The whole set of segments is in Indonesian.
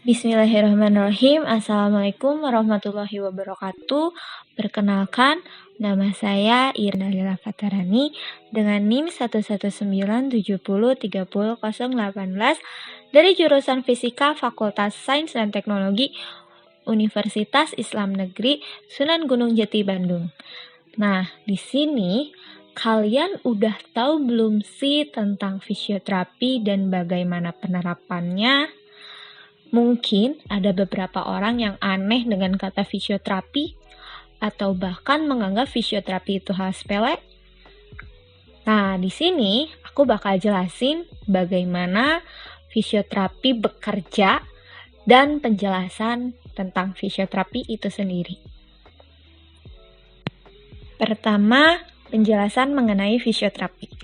Bismillahirrahmanirrahim. Assalamualaikum warahmatullahi wabarakatuh. Perkenalkan, nama saya Irna Lila Fatarani dengan NIM 11970300018 dari jurusan Fisika Fakultas Sains dan Teknologi Universitas Islam Negeri Sunan Gunung Jati Bandung. Nah, di sini kalian udah tahu belum sih tentang fisioterapi dan bagaimana penerapannya? Mungkin ada beberapa orang yang aneh dengan kata fisioterapi atau bahkan menganggap fisioterapi itu hal sepele. Nah, di sini aku bakal jelasin bagaimana fisioterapi bekerja dan penjelasan tentang fisioterapi itu sendiri. Pertama, penjelasan mengenai fisioterapi.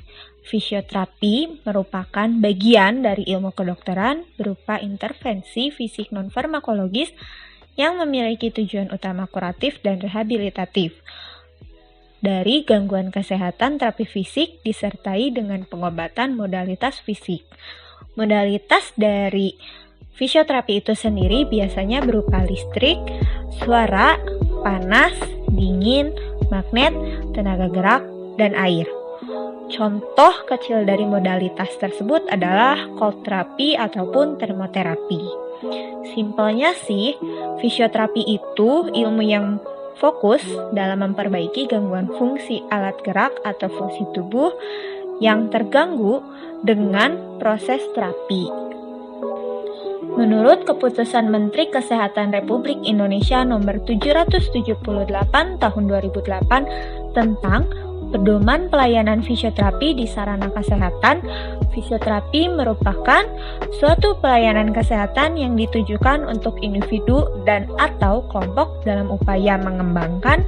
Fisioterapi merupakan bagian dari ilmu kedokteran berupa intervensi fisik non-farmakologis yang memiliki tujuan utama kuratif dan rehabilitatif. Dari gangguan kesehatan, terapi fisik disertai dengan pengobatan modalitas fisik. Modalitas dari fisioterapi itu sendiri biasanya berupa listrik, suara, panas, dingin, magnet, tenaga gerak, dan air. Contoh kecil dari modalitas tersebut adalah cold therapy ataupun termoterapi. Simpelnya sih, fisioterapi itu ilmu yang fokus dalam memperbaiki gangguan fungsi alat gerak atau fungsi tubuh yang terganggu dengan proses terapi. Menurut Keputusan Menteri Kesehatan Republik Indonesia Nomor 778 Tahun 2008 tentang Pedoman Pelayanan Fisioterapi di Sarana Kesehatan, fisioterapi merupakan suatu pelayanan kesehatan yang ditujukan untuk individu dan atau kelompok dalam upaya mengembangkan,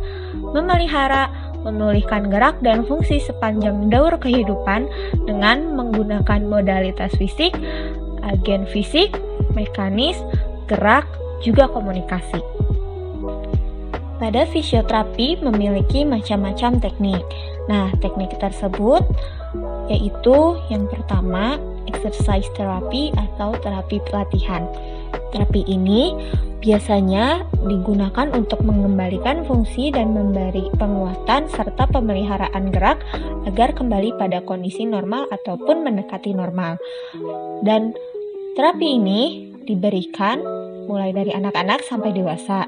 memelihara, memulihkan gerak dan fungsi sepanjang daur kehidupan dengan menggunakan modalitas fisik, agen fisik, mekanis, gerak, juga komunikasi. Pada fisioterapi memiliki macam-macam teknik. Nah, teknik tersebut yaitu yang pertama, exercise therapy atau terapi pelatihan. Terapi ini biasanya digunakan untuk mengembalikan fungsi dan memberi penguatan serta pemeliharaan gerak agar kembali pada kondisi normal ataupun mendekati normal. Dan terapi ini diberikan mulai dari anak-anak sampai dewasa.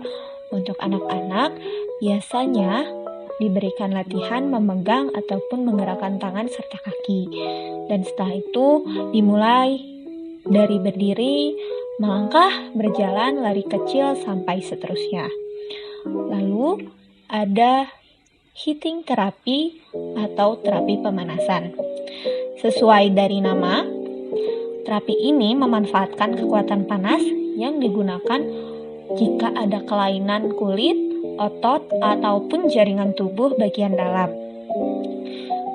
Untuk anak-anak, biasanya diberikan latihan memegang ataupun menggerakkan tangan serta kaki. Dan setelah itu dimulai dari berdiri, melangkah, berjalan, lari kecil, sampai seterusnya. Lalu ada heating terapi atau terapi pemanasan. Sesuai dari nama, terapi ini memanfaatkan kekuatan panas yang digunakan jika ada kelainan kulit, otot, ataupun jaringan tubuh bagian dalam.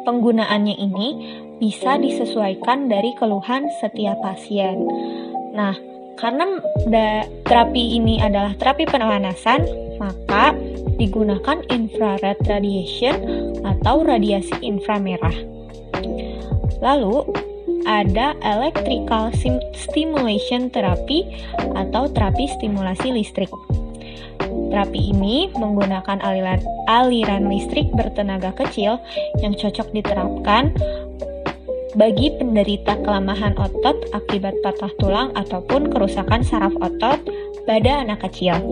Penggunaannya ini bisa disesuaikan dari keluhan setiap pasien. Nah, karena terapi ini adalah terapi pemanasan, maka digunakan infrared radiation atau radiasi inframerah. Lalu, ada electrical stimulation therapy atau terapi stimulasi listrik. Terapi ini menggunakan aliran listrik bertenaga kecil yang cocok diterapkan bagi penderita kelemahan otot akibat patah tulang ataupun kerusakan saraf otot pada anak kecil.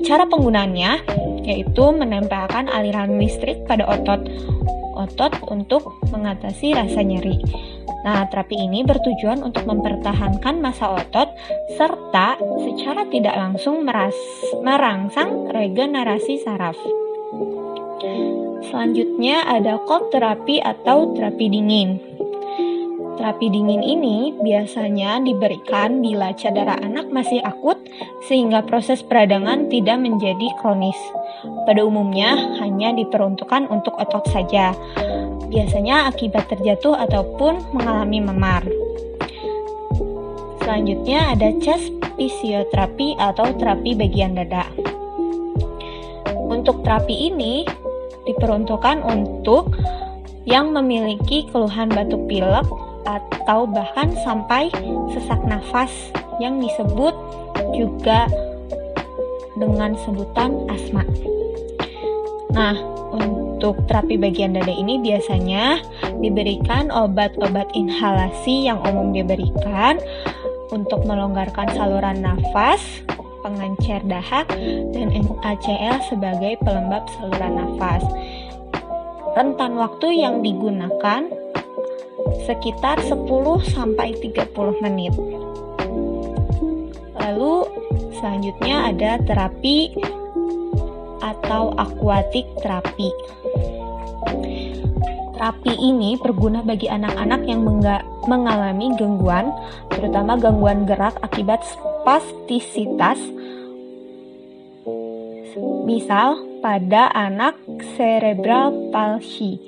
Cara penggunaannya yaitu menempelkan aliran listrik pada otot untuk mengatasi rasa nyeri. Nah, terapi ini bertujuan untuk mempertahankan massa otot serta secara tidak langsung merangsang regenerasi saraf. Selanjutnya ada cold therapy atau terapi dingin. Terapi dingin ini biasanya diberikan bila cedera anak masih akut sehingga proses peradangan tidak menjadi kronis. Pada umumnya hanya diperuntukkan untuk otot saja, biasanya akibat terjatuh ataupun mengalami memar. Selanjutnya ada chest physiotherapy atau terapi bagian dada. Untuk terapi ini diperuntukkan untuk yang memiliki keluhan batuk pilek atau bahkan sampai sesak nafas yang disebut juga dengan sebutan asma. Nah, untuk terapi bagian dada ini biasanya diberikan obat-obat inhalasi yang umum diberikan untuk melonggarkan saluran nafas, pengencer dahak, dan NaCl sebagai pelembab saluran nafas. Rentan waktu yang digunakan sekitar 10-30 menit. Lalu selanjutnya ada terapi atau aquatic terapi. Terapi ini berguna bagi anak-anak yang mengalami gangguan, terutama gangguan gerak akibat spastisitas. Misal pada anak cerebral palsy.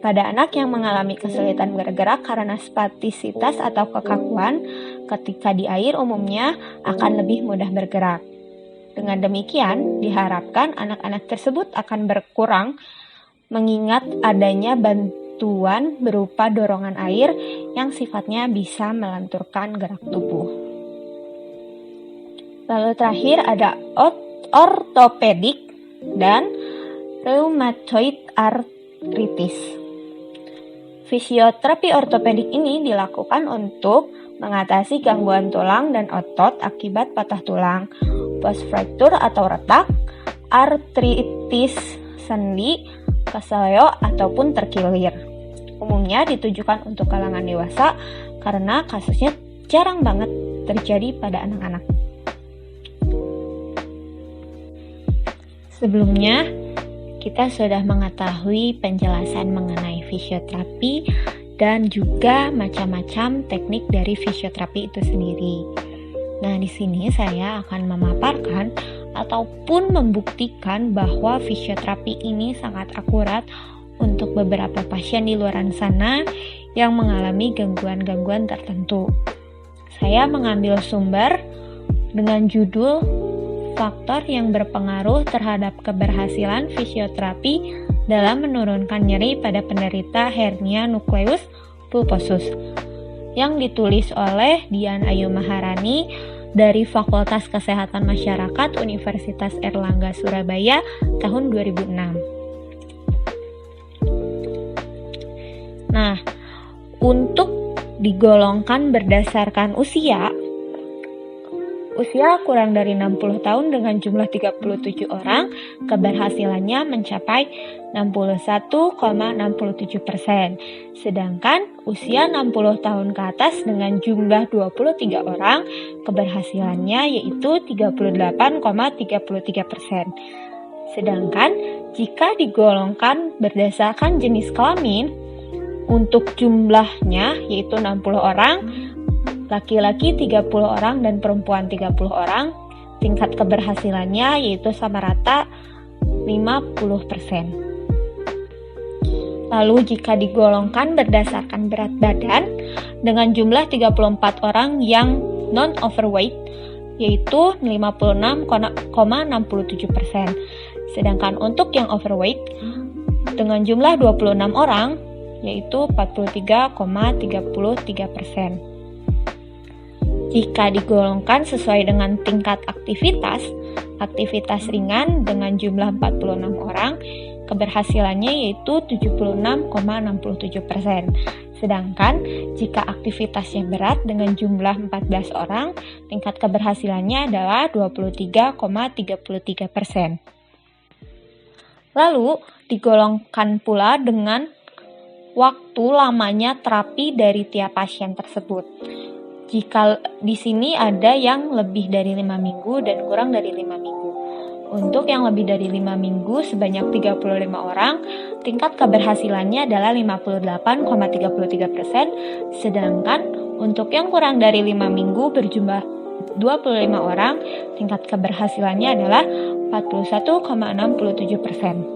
Pada anak yang mengalami kesulitan bergerak karena spastisitas atau kekakuan, ketika di air umumnya akan lebih mudah bergerak. Dengan demikian, diharapkan anak-anak tersebut akan berkurang mengingat adanya bantuan berupa dorongan air yang sifatnya bisa melenturkan gerak tubuh. Lalu terakhir ada ortopedik dan rheumatoid arthritis. Fisioterapi ortopedik ini dilakukan untuk mengatasi gangguan tulang dan otot akibat patah tulang, post fracture atau retak, artritis sendi, keseleo ataupun terkilir. Umumnya ditujukan untuk kalangan dewasa karena kasusnya jarang banget terjadi pada anak-anak. Sebelumnya, kita sudah mengetahui penjelasan mengenai fisioterapi dan juga macam-macam teknik dari fisioterapi itu sendiri. Nah, di sini saya akan memaparkan ataupun membuktikan bahwa fisioterapi ini sangat akurat untuk beberapa pasien di luar sana yang mengalami gangguan-gangguan tertentu. Saya mengambil sumber dengan judul faktor yang berpengaruh terhadap keberhasilan fisioterapi dalam menurunkan nyeri pada penderita hernia nukleus pulposus yang ditulis oleh Dian Ayu Maharani dari Fakultas Kesehatan Masyarakat Universitas Airlangga Surabaya tahun 2006. Nah, untuk digolongkan berdasarkan usia kurang dari 60 tahun dengan jumlah 37 orang, keberhasilannya mencapai 61,67%. Sedangkan usia 60 tahun ke atas dengan jumlah 23 orang, keberhasilannya yaitu 38,33%. Sedangkan jika digolongkan berdasarkan jenis kelamin, untuk jumlahnya yaitu 60 orang, laki-laki 30 orang dan perempuan 30 orang, tingkat keberhasilannya yaitu sama rata 50%. Lalu jika digolongkan berdasarkan berat badan dengan jumlah 34 orang yang non-overweight yaitu 56,67%. Sedangkan untuk yang overweight dengan jumlah 26 orang yaitu 43,33%. Jika digolongkan sesuai dengan tingkat aktivitas ringan dengan jumlah 46 orang, keberhasilannya yaitu 76,67%. Sedangkan jika aktivitasnya berat dengan jumlah 14 orang, tingkat keberhasilannya adalah 23,33%. Lalu digolongkan pula dengan waktu lamanya terapi dari tiap pasien tersebut. Jika di sini ada yang lebih dari 5 minggu dan kurang dari 5 minggu. Untuk yang lebih dari 5 minggu sebanyak 35 orang, tingkat keberhasilannya adalah 58,33%, sedangkan untuk yang kurang dari 5 minggu berjumlah 25 orang, tingkat keberhasilannya adalah 41,67%.